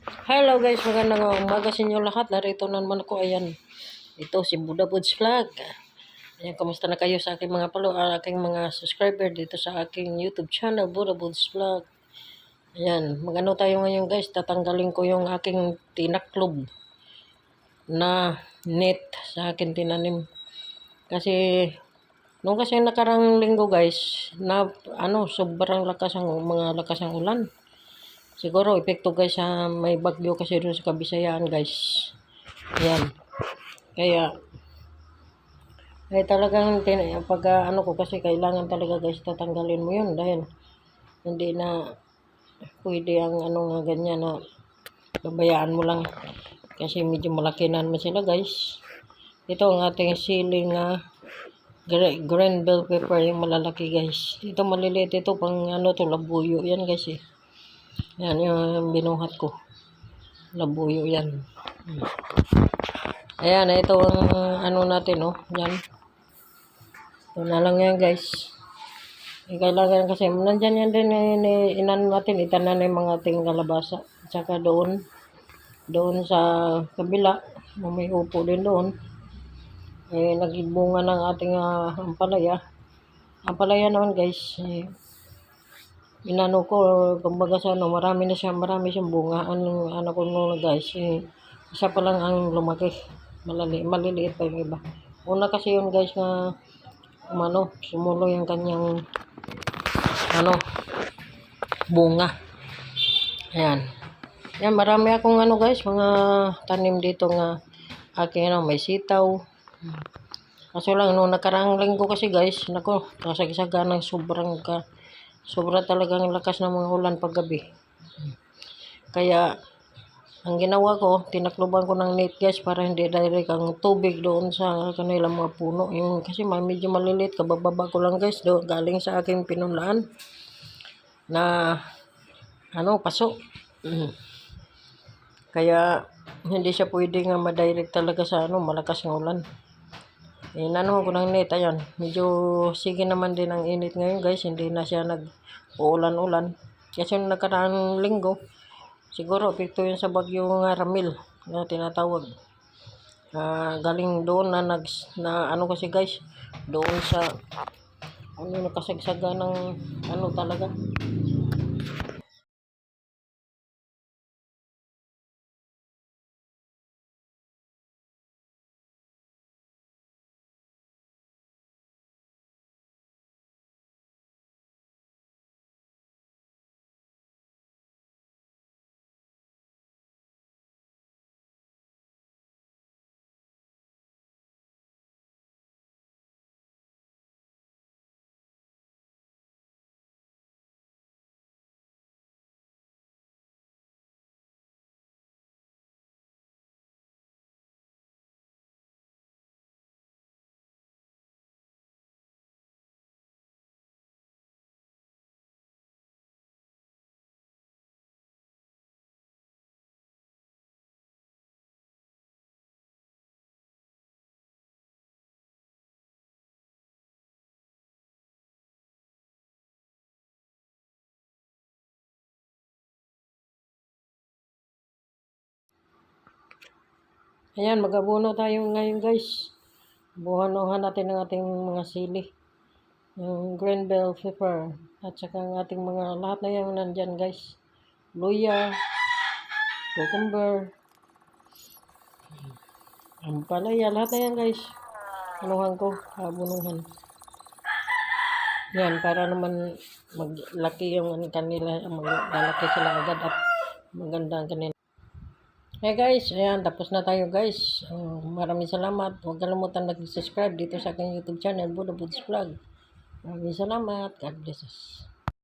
Hello guys, magandang umaga sa inyo lahat. Narito na naman ako. Ayan, ito si Buddha Buds Vlog. Ayan, kamusta na kayo sa aking aking mga subscriber dito sa aking YouTube channel, Buddha Buds Vlog. Ayan, magano tayo ngayon guys. Tatanggalin ko yung aking tinaklob na net sa akin tinanim. Kasi nung kasi nakarang linggo guys, na sobrang lakas ang ulan. Siguro epekto guys sa may bagyo kasi doon sa Kabisayaan guys. Ayan. Kaya ay talagang pag ko kasi kailangan talaga guys tatanggalin mo 'yun dahil hindi na pwede ang nga ganyan na babayaan mo lang kasi medyo malaki na naman sila guys. Ito ang ating siling green bell pepper yung malalaki guys. Ito maliliit ito pang to labuyo yan guys eh. Yan yung binuhat ko. Labuyo yan. Ayan, ito ang natin yan. Ito na lang yan guys. Kailangan kasi nandyan yan din natin itanan na yung mga ating kalabasa. Tsaka doon sa kabila may upo din doon. Nagbunga ng ating ampalaya. Ampalaya naman guys. Inano ko, kumbaga sa marami siyang bunga. Ano ko guys, isa pa lang ang lumaki. Maliliit pa yung iba. Una kasi yun guys na sumulo yung kanyang bunga. Ayan. Yan, marami akong guys, mga tanim dito nga aking may sitaw. Kaso lang nung nakarang linggo kasi guys, nako, kasagsaga ng sobra talagang lakas ng mga ulan paggabi. Kaya ang ginawa ko, tinakloban ko ng net guys para hindi direct ang tubig doon sa kanilang mga puno. Yung kasi medyo maliliit, kabababa ko lang guys, galing sa aking pinulaan na paso. Kaya hindi siya pwedeng ma-direct talaga sa malakas ng ulan. Inano ko ng net, ayan. Medyo sige naman din ang init ngayon guys, hindi na siya nag-uulan-ulan. Kasi nung nakaraang linggo, siguro epekto yun sa bagyong Ramil na tinatawag. Galing doon na kasi guys, doon sa nakasagsaga ng talaga. Ayan, mag-abono tayo ngayon guys. Buhanuhan natin ang ating mga sili. Yung green bell pepper. At saka ang ating mga lahat na yan nandyan guys. Luya, cucumber, ampalaya, lahat na yan guys. Anuhan ko, abunuhan. Yan, para naman maglaki yung kanila, maglalaki sila agad at maganda ang kanila. Hey guys, ayan, tapos na tayo guys. Maraming salamat. Huwag kalimutan mag-subscribe dito sa aking YouTube channel, Buddha Buds Vlog. Maraming salamat. God bless us.